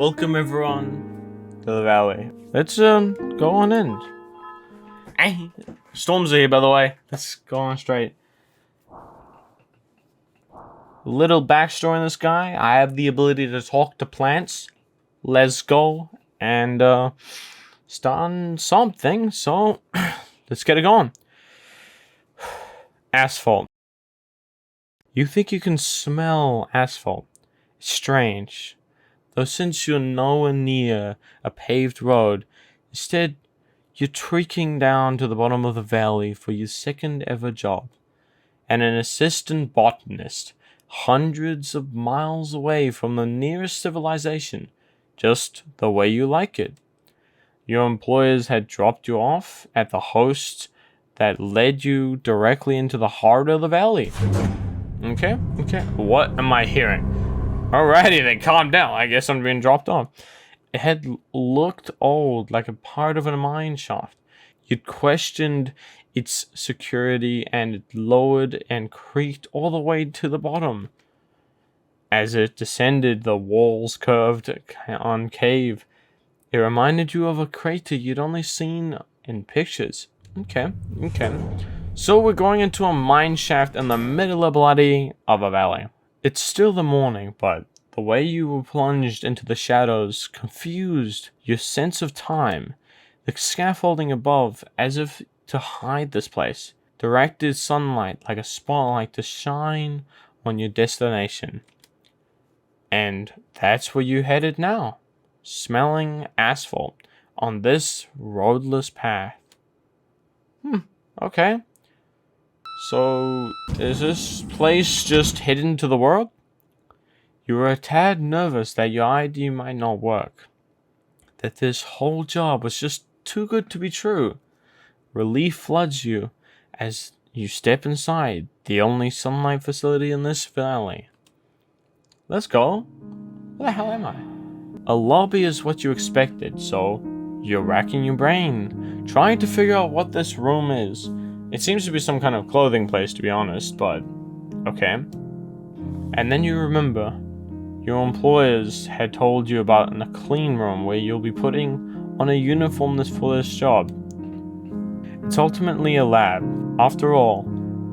Welcome everyone to the valley. Let's go on in. Hey, storms are here, by the way. Let's go on straight. Little backstory on this guy. I have the ability to talk to plants. Let's go and start on something. So let's get it going. Asphalt. You think you can smell asphalt? It's strange. Though since you're nowhere near a paved road, instead you're trekking down to the bottom of the valley for your second ever job. And an assistant botanist, hundreds of miles away from the nearest civilization, just the way you like it. Your employers had dropped you off at the host that led you directly into the heart of the valley. Okay. What am I hearing? Alrighty then, calm down. I guess I'm being dropped off. It had looked old, like a part of a mine shaft. You'd questioned its security, and it lowered and creaked all the way to the bottom. As it descended, the walls curved concave. It reminded you of a crater you'd only seen in pictures. Okay. So we're going into a mine shaft in the middle of a valley. It's still the morning, but the way you were plunged into the shadows confused your sense of time. The scaffolding above, as if to hide this place, directed sunlight like a spotlight to shine on your destination. And that's where you headed now, smelling asphalt on this roadless path. Okay. So, is this place just hidden to the world? You were a tad nervous that your ID might not work. That this whole job was just too good to be true. Relief floods you as you step inside the only sunlight facility in this valley. Let's go. Where the hell am I? A lobby is what you expected, so you're racking your brain, trying to figure out what this room is. It seems to be some kind of clothing place, to be honest, but okay. And then you remember, your employers had told you about a clean room where you'll be putting on a uniform for this job. It's ultimately a lab. After all,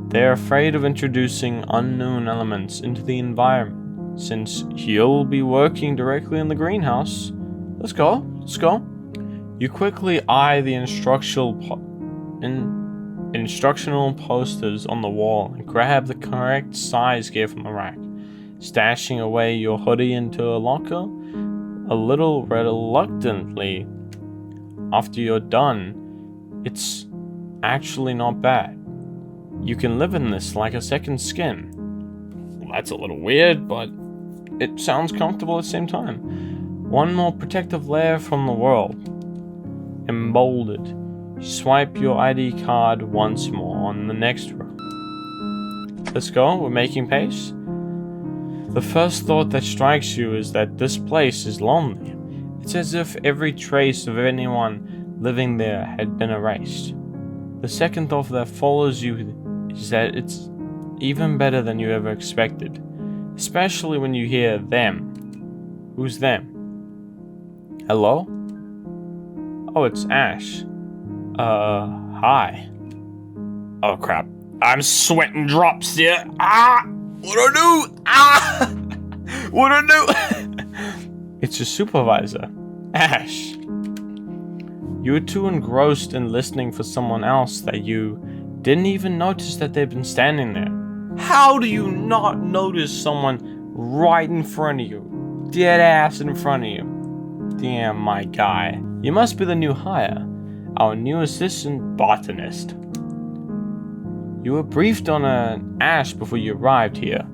they're afraid of introducing unknown elements into the environment, since you'll be working directly in the greenhouse. Let's go. You quickly eye the instructional posters on the wall and grab the correct size gear from the rack, stashing away your hoodie into a locker a little reluctantly. After you're done, it's actually not bad. You can live in this like a second skin. Well, that's a little weird, but it sounds comfortable at the same time. One more protective layer from the world. Emboldened. Swipe your ID card once more on the next row. Let's go, we're making pace. The first thought that strikes you is that this place is lonely. It's as if every trace of anyone living there had been erased. The second thought that follows you is that it's even better than you ever expected, especially when you hear them. Who's them? Hello? Oh, it's Ash. Hi. Oh crap. I'm sweating drops here. What do I do? What do I do? It's your supervisor, Ash. You were too engrossed in listening for someone else that you didn't even notice that they'd been standing there. How do you not notice someone right in front of you? Dead ass in front of you. Damn, my guy. You must be the new hire. Our new assistant botanist. You were briefed on Ash before you arrived here,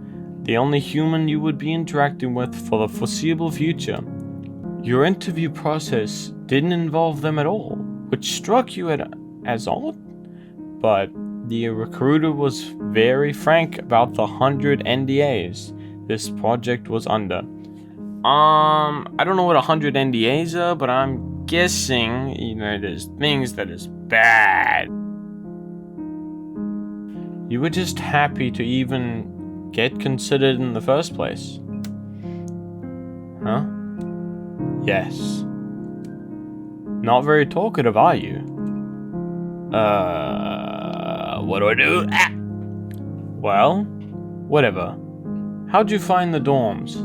the only human you would be interacting with for the foreseeable future. Your interview process didn't involve them at all, which struck you as odd, but the recruiter was very frank about the 100 NDAs this project was under. I don't know what 100 NDAs are, but I'm guessing, there's things that is bad. You were just happy to even get considered in the first place. Huh? Yes. Not very talkative, are you? What do I do? Ah! Well, whatever. How'd you find the dorms?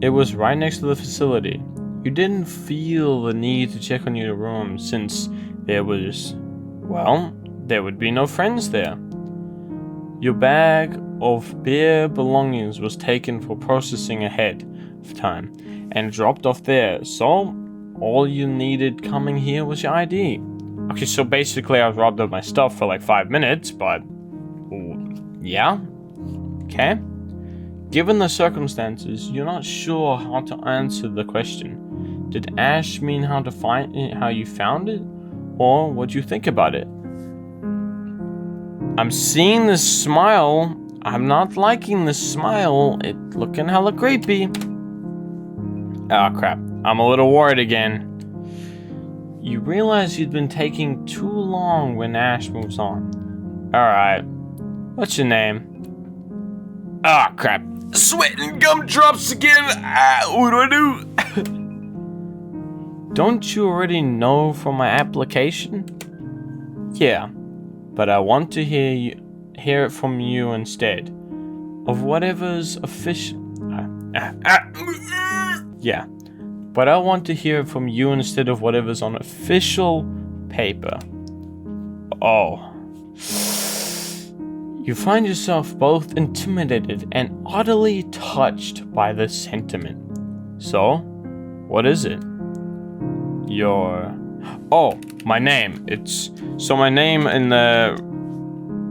It was right next to the facility. You didn't feel the need to check on your room since there would be no friends there. Your bag of bare belongings was taken for processing ahead of time and dropped off there, so all you needed coming here was your ID. Okay, so basically I was robbed of my stuff for like 5 minutes, but yeah, okay. Given the circumstances, you're not sure how to answer the question. Did Ash mean how you found it, or what you think about it? I'm seeing this smile. I'm not liking this smile. It's looking hella creepy. Oh crap, I'm a little worried again. You realize you'd been taking too long when Ash moves on. Alright, what's your name? Ah crap, sweating gumdrops again. What do I do? Don't you already know from my application? Yeah, but I want to hear it from you instead. Of whatever's official. Yeah, but I want to hear it from you instead of whatever's on official paper. Oh. You find yourself both intimidated and utterly touched by this sentiment. So, what is it? My name. My name in the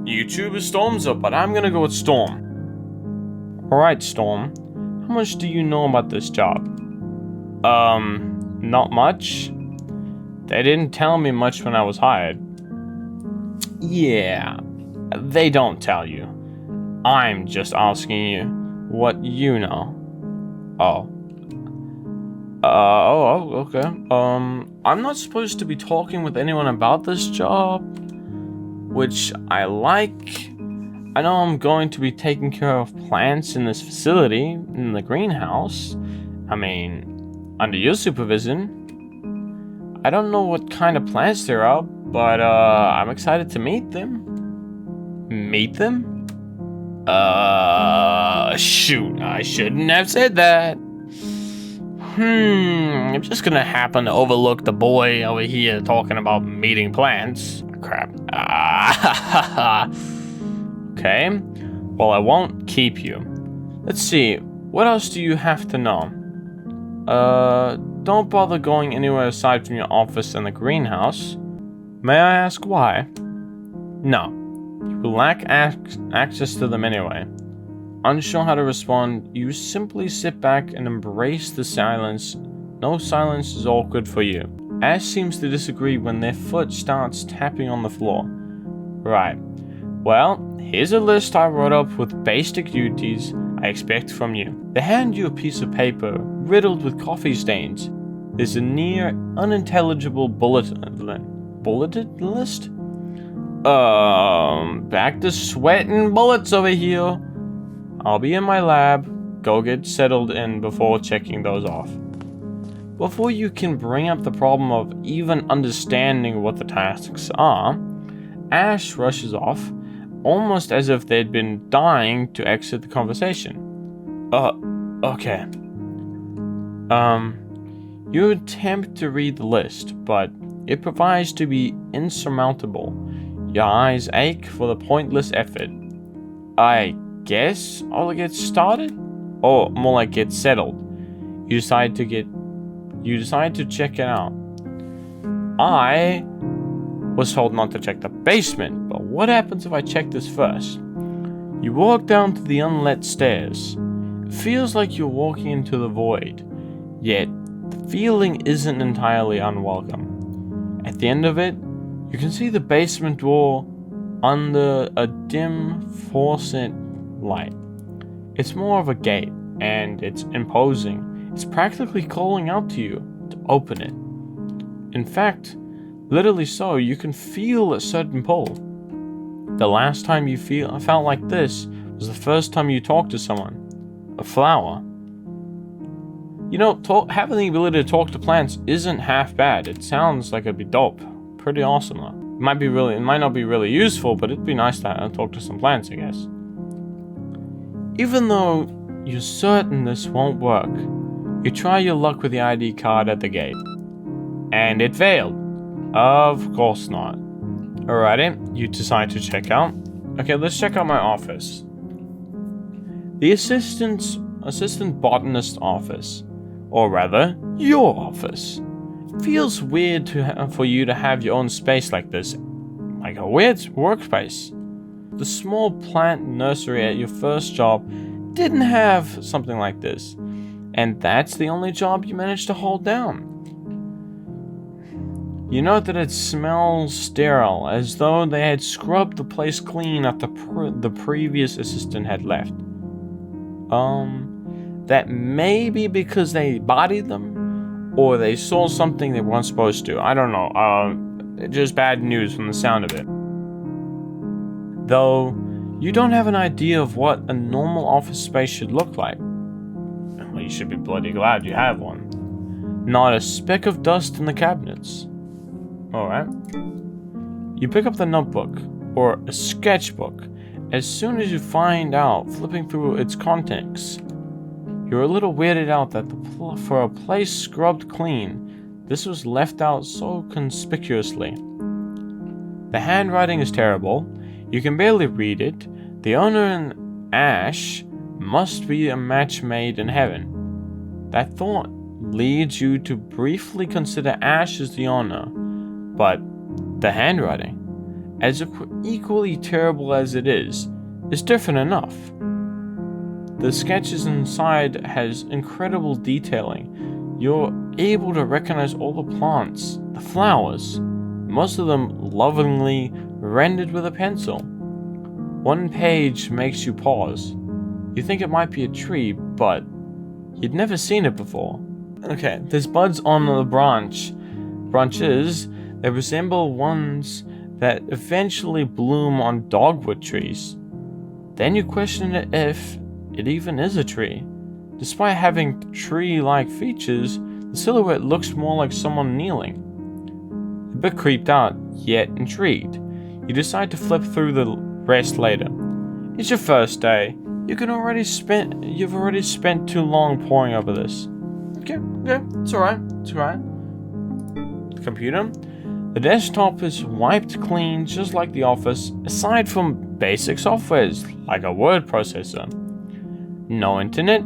YouTube is Stormza, but I'm gonna go with Storm. Alright, Storm. How much do you know about this job? Not much. They didn't tell me much when I was hired. Yeah, they don't tell you. I'm just asking you what you know. Okay. I'm not supposed to be talking with anyone about this job, which I like. I know I'm going to be taking care of plants in this facility, in the greenhouse. I mean, under your supervision. I don't know what kind of plants there are, but I'm excited to meet them. Meet them? Shoot, I shouldn't have said that. I'm just gonna happen to overlook the boy over here talking about meeting plants. Crap. Okay, well, I won't keep you. Let's see, what else do you have to know? Don't bother going anywhere aside from your office and the greenhouse. May I ask why? No, you lack access to them anyway. Unsure how to respond, you simply sit back and embrace the silence. No silence is all good for you. Ash seems to disagree when their foot starts tapping on the floor. Right. Well, here's a list I wrote up with basic duties I expect from you. They hand you a piece of paper riddled with coffee stains. There's a near unintelligible bulletin list? Back to sweating bullets over here. I'll be in my lab. Go get settled in before checking those off. Before you can bring up the problem of even understanding what the tasks are, Ash rushes off, almost as if they'd been dying to exit the conversation. Okay. You attempt to read the list, but it proves to be insurmountable. Your eyes ache for the pointless effort. I guess I'll get started? Or more like get settled. You decide to check it out. I was told not to check the basement, but what happens if I check this first? You walk down to the unlit stairs. It feels like you're walking into the void, yet the feeling isn't entirely unwelcome. At the end of it, you can see the basement door under a dim faucet light. It's more of a gate, and it's imposing. It's practically calling out to you to open it. In fact, literally so, you can feel a certain pull. The last time you felt like this was the first time you talked to someone. A flower. You know, having the ability to talk to plants isn't half bad. It sounds like it'd be dope. Pretty awesome though. It might not be really useful, but it'd be nice to talk to some plants, I guess. Even though you're certain this won't work, you try your luck with the ID card at the gate. And it failed. Of course not. Alrighty, you decide to check out. Okay, let's check out my office. The assistant botanist office. Or rather, your office. It feels weird for you to have your own space like this. Like a weird workspace. The small plant nursery at your first job didn't have something like this. And that's the only job you managed to hold down. You note that it smells sterile, as though they had scrubbed the place clean after the previous assistant had left. That may be because they bodied them, or they saw something they weren't supposed to. I don't know. Just bad news from the sound of it. Though, you don't have an idea of what a normal office space should look like. Well, you should be bloody glad you have one. Not a speck of dust in the cabinets. Alright. You pick up the notebook, or a sketchbook, as soon as you find out, flipping through its contents. You're a little weirded out that for a place scrubbed clean, this was left out so conspicuously. The handwriting is terrible, you can barely read it. The owner and Ash must be a match made in heaven. That thought leads you to briefly consider Ash as the owner, but the handwriting, as equally terrible as it is different enough. The sketches inside has incredible detailing. You're able to recognize all the plants, the flowers, most of them lovingly rendered with a pencil. One page makes you pause. You think it might be a tree, but you'd never seen it before. Okay, there's buds on the branches that resemble ones that eventually bloom on dogwood trees. Then you question if it even is a tree. Despite having tree-like features, the silhouette looks more like someone kneeling. A bit creeped out, yet intrigued. You decide to flip through the rest later. It's your first day. You've already spent too long poring over this. Okay, it's alright. The computer? The desktop is wiped clean just like the office, aside from basic softwares like a word processor. No internet,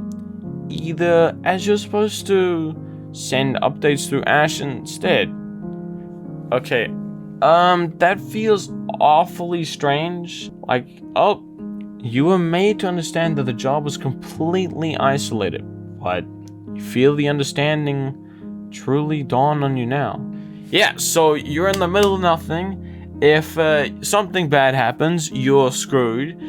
either, as you're supposed to send updates through Ash instead. Okay, that feels awfully strange. Like, you were made to understand that the job was completely isolated, but you feel the understanding truly dawn on you now. Yeah, so you're in the middle of nothing. If something bad happens, you're screwed.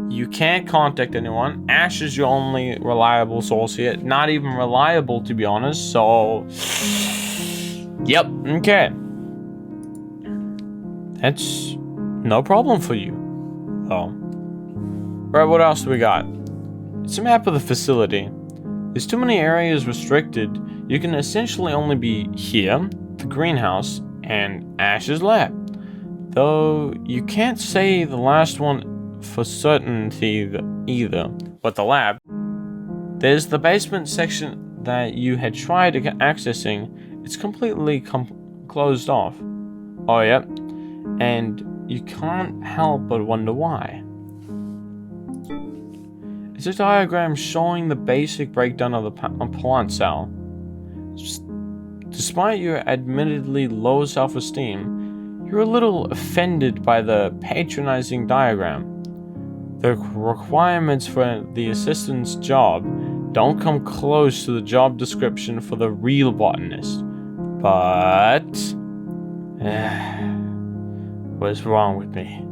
You can't contact anyone. Ash is your only reliable source here. Not even reliable, to be honest, so... Yep, okay. That's no problem for you, though. Right, what else do we got? It's a map of the facility. There's too many areas restricted. You can essentially only be here, the greenhouse, and Ash's lab. Though you can't say the last one for certainty either. But the lab. There's the basement section that you had tried accessing. It's completely closed off. Oh, yep. And you can't help but wonder why. It's a diagram showing the basic breakdown of the plant cell. Despite your admittedly low self-esteem, you're a little offended by the patronizing diagram. The requirements for the assistant's job don't come close to the job description for the real botanist. But... what's wrong with me?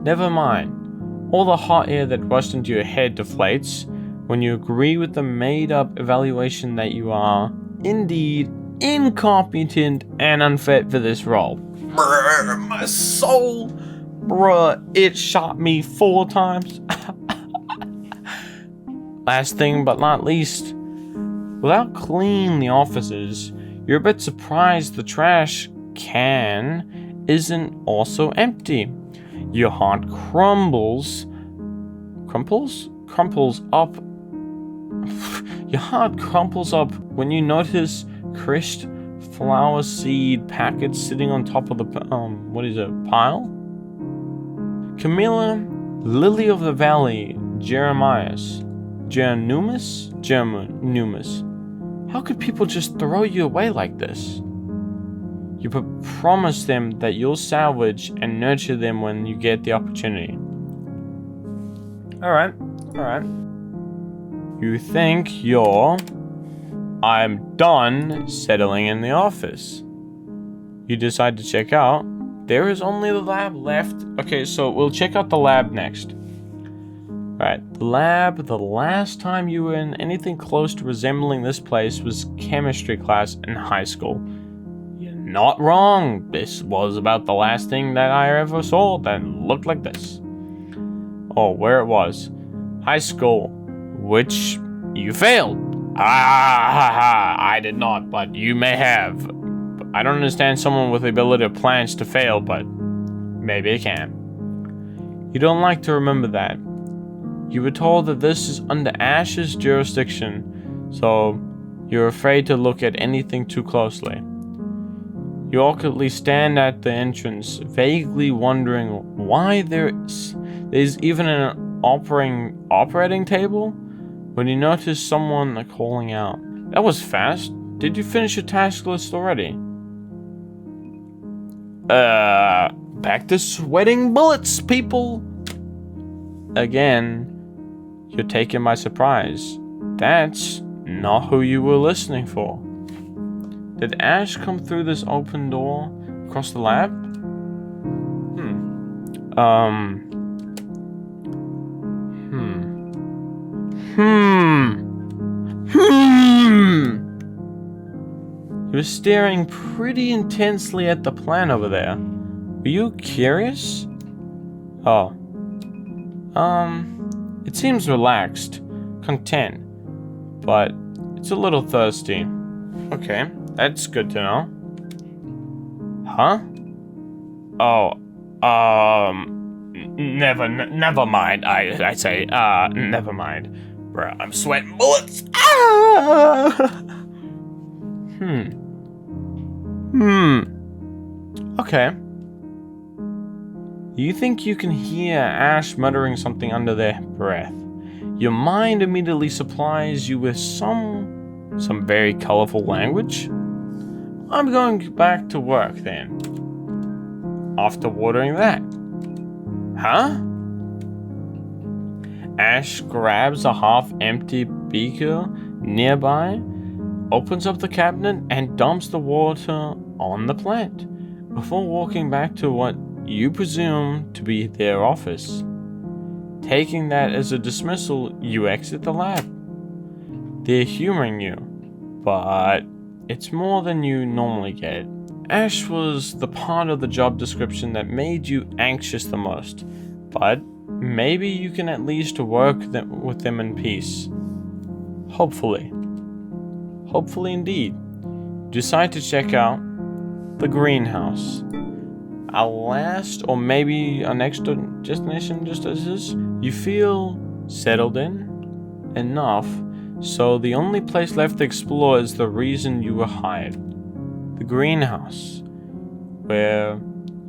Never mind. All the hot air that rushed into your head deflates when you agree with the made-up evaluation that you are, indeed, incompetent and unfit for this role. Brr, my soul! Bruh, it shot me 4 times. Last thing but not least, without cleaning the offices, you're a bit surprised the trash can isn't also empty. Your heart crumples up. Your heart crumples up when you notice crushed flower seed packets sitting on top of the pile. Camilla, Lily of the Valley, Jeremias. How could people just throw you away like this? You promise them that you'll salvage and nurture them when you get the opportunity. Alright. You think I'm done settling in the office. You decide to check out. There is only the lab left. Okay, so we'll check out the lab next. Alright, the lab, the last time you were in anything close to resembling this place was chemistry class in high school. You're not wrong. This was about the last thing that I ever saw that looked like this. Oh, where it was. High school, which you failed. I did not, but you may have. I don't understand someone with the ability of plans to fail, but maybe I can. You don't like to remember that. You were told that this is under Ash's jurisdiction, so you're afraid to look at anything too closely. You awkwardly stand at the entrance, vaguely wondering why there's even an operating table, when you notice someone calling out. That was fast. Did you finish your task list already? Back to sweating bullets, people! Again, you're taken by surprise. That's not who you were listening for. Did Ash come through this open door across the lab? You were staring pretty intensely at the plan over there. Were you curious? Oh. It seems relaxed, content, but it's a little thirsty. Okay, that's good to know. Huh? Oh, never mind. I say, never mind. Bruh, I'm sweating bullets. Okay. You think you can hear Ash muttering something under their breath. Your mind immediately supplies you with some very colorful language. I'm going back to work then. After watering that. Huh? Ash grabs a half-empty beaker nearby, opens up the cabinet, and dumps the water on the plant, before walking back to what you presume to be their office. Taking that as a dismissal, you exit the lab. They're humoring you, but it's more than you normally get. Ash was the part of the job description that made you anxious the most, but maybe you can at least work with them in peace. Hopefully. Hopefully indeed. You decide to check out the greenhouse. Our last, or maybe our next destination just as is. You feel settled in enough, so the only place left to explore is the reason you were hired. The greenhouse, where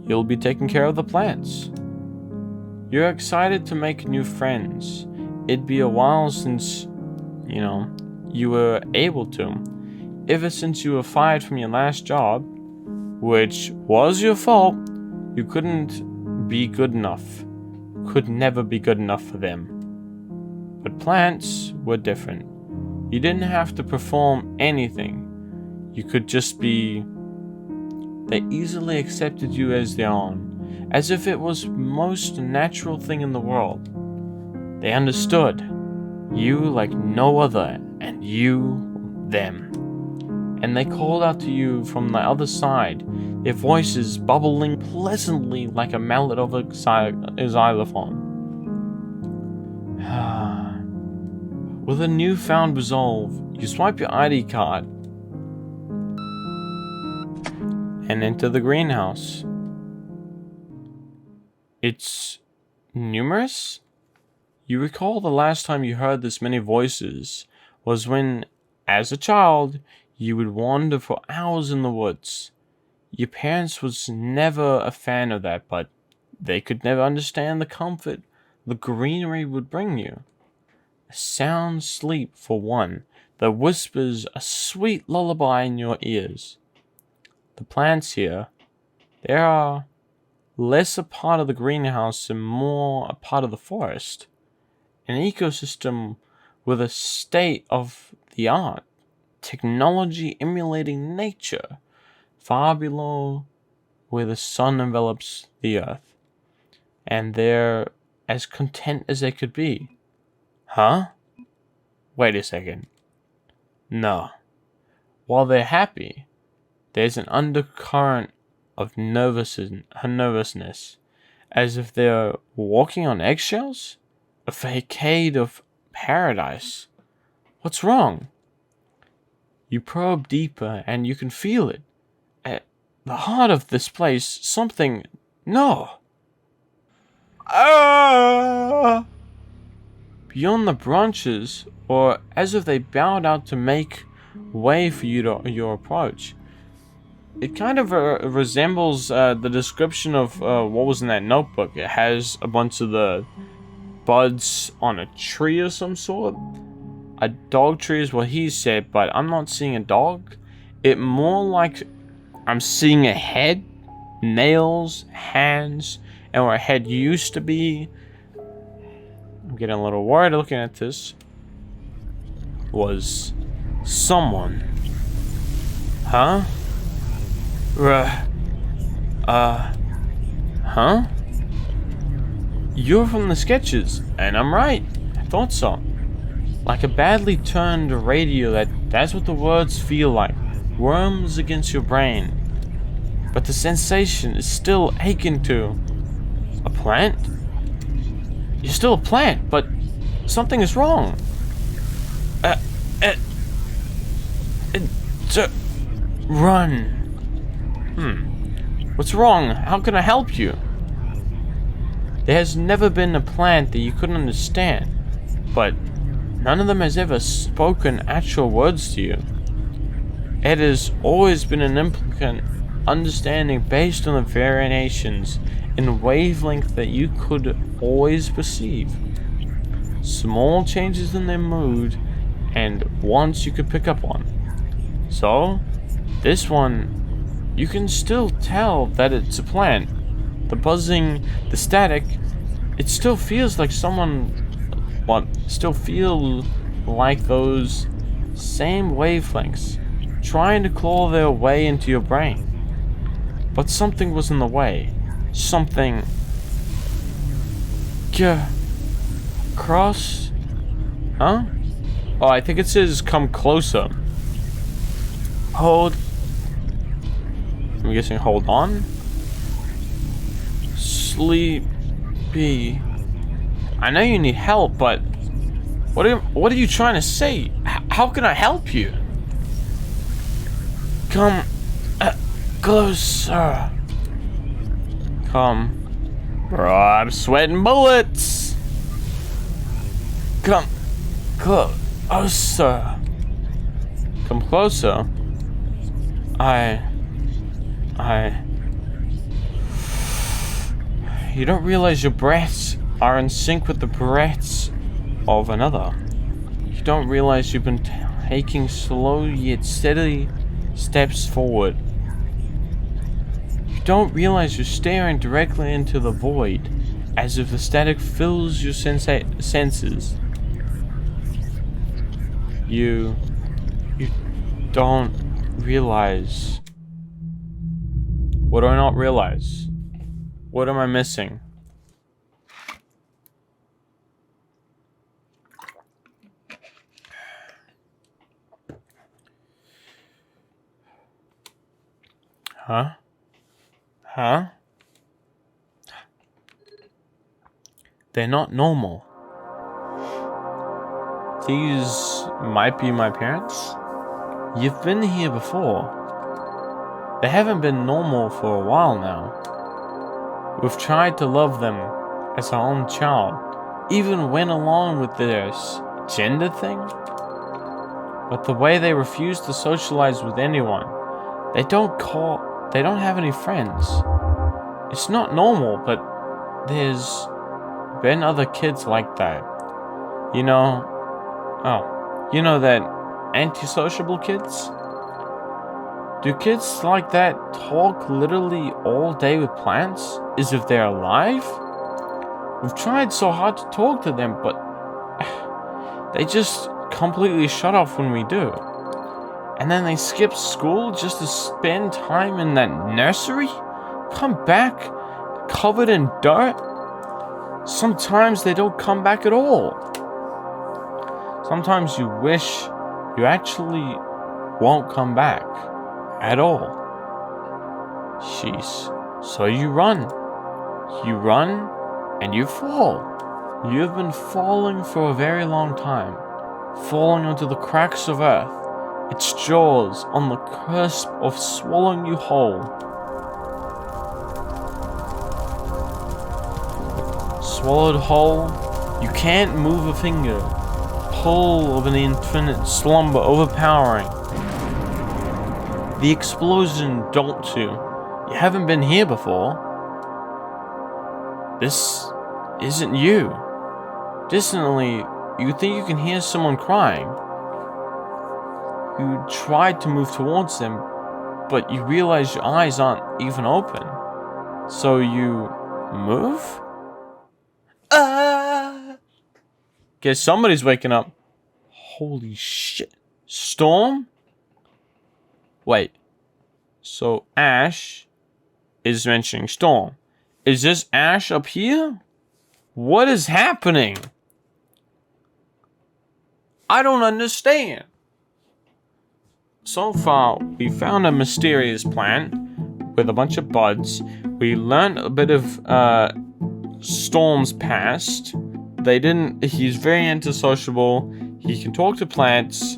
you'll be taking care of the plants. You're excited to make new friends. It'd be a while since, you were able to. Ever since you were fired from your last job, which was your fault, you couldn't be good enough. Could never be good enough for them. But plants were different. You didn't have to perform anything. You could just be. They easily accepted you as their own, as if it was the most natural thing in the world. They understood you like no other, and you them. And they called out to you from the other side, their voices bubbling pleasantly like a mallet of a xylophone. With a newfound resolve, you swipe your ID card and enter the greenhouse. It's numerous? You recall the last time you heard this many voices was when, as a child, you would wander for hours in the woods. Your parents was never a fan of that, but they could never understand the comfort the greenery would bring you. A sound sleep, for one, that whispers a sweet lullaby in your ears. The plants here, they are less a part of the greenhouse and more a part of the forest. An ecosystem with a state of the art, technology emulating nature, far below where the sun envelops the earth. And they're as content as they could be. Huh? Wait a second. No. While they're happy, there's an undercurrent of nervousness, as if they're walking on eggshells? A facade of paradise. What's wrong? You probe deeper and you can feel it. At the heart of this place, something... No! Ah! Beyond the branches, or as if they bowed out to make way for your approach. It kind of resembles the description of what was in that notebook. It has a bunch of the buds on a tree of some sort. A dog tree is what he said, but I'm not seeing a dog. It more like I'm seeing a head, nails, hands, and where a head used to be. I'm getting a little worried looking at this. Was someone. Huh? Huh? You're from the sketches, and I'm right. I thought so. Like a badly turned radio, that's what the words feel like. Worms against your brain. But the sensation is still aching to. A plant? You're still a plant, but something is wrong. Run. What's wrong? How can I help you? There has never been a plant that you couldn't understand, but none of them has ever spoken actual words to you. It has always been an implicit understanding based on the variations in wavelength that you could always perceive. Small changes in their mood and wants you could pick up on. So, this one, you can still tell that it's a plant. The buzzing, the static, it still feels like still feel like those same wavelengths trying to claw their way into your brain. But something was in the way. Something. Cross? Huh? Oh, I think it says come closer. Hold. I'm guessing hold on. Sleepy. I know you need help, but what are you trying to say? How can I help you? Come closer. Come. Bro, I'm sweating bullets. Come closer. Come closer. You don't realize your breaths are in sync with the breaths of another. You don't realize you've been taking slow yet steady steps forward. You don't realize you're staring directly into the void, as if the static fills your senses. You don't realize. What do I not realize? What am I missing? Huh? They're not normal. these might be my parents? You've been here before. They haven't been normal for a while now. We've tried to love them as our own child, even went along with their gender thing. But the way they refuse to socialize with anyone, they don't have any friends. It's not normal, but there's been other kids like that. You know that antisociable kids? Do kids like that talk literally all day with plants as if they're alive? We've tried so hard to talk to them, but they just completely shut off when we do. And then they skip school just to spend time in that nursery? Come back covered in dirt? Sometimes they don't come back at all. Sometimes you wish you actually won't come back at all. Jeez. So you run. You run and you fall. You've been falling for a very long time. Falling onto the cracks of earth. Its jaws on the cusp of swallowing you whole. Swallowed whole, you can't move a finger. Pull of an infinite slumber overpowering. The explosion jolts you. You haven't been here before. This isn't you. Distantly, you think you can hear someone crying. You try to move towards them, but you realize your eyes aren't even open. So you move? Guess somebody's waking up. Holy shit. Storm? Wait. So Ash is mentioning Storm. Is this Ash up here? What is happening? I don't understand. So far, we found a mysterious plant with a bunch of buds. We learned a bit of Storm's past. He's very antisociable. He can talk to plants.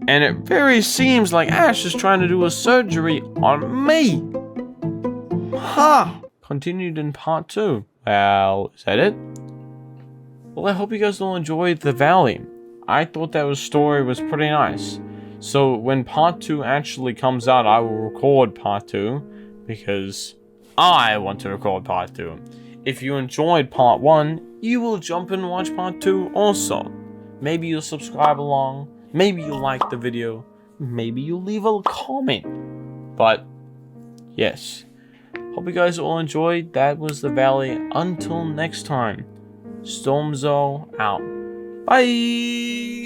And it very seems like Ash is trying to do a surgery on me. Continued in part 2. Well, is that it? Well, I hope you guys all enjoyed The Valley. I thought that story was pretty nice. So when part 2 actually comes out, I will record part 2 because I want to record part 2. If you enjoyed part 1, you will jump in and watch part 2 also. Maybe you'll subscribe along. Maybe you'll like the video. Maybe you'll leave a comment. But yes. Hope you guys all enjoyed. That was The Valley. Until next time. Stormzo out. Bye!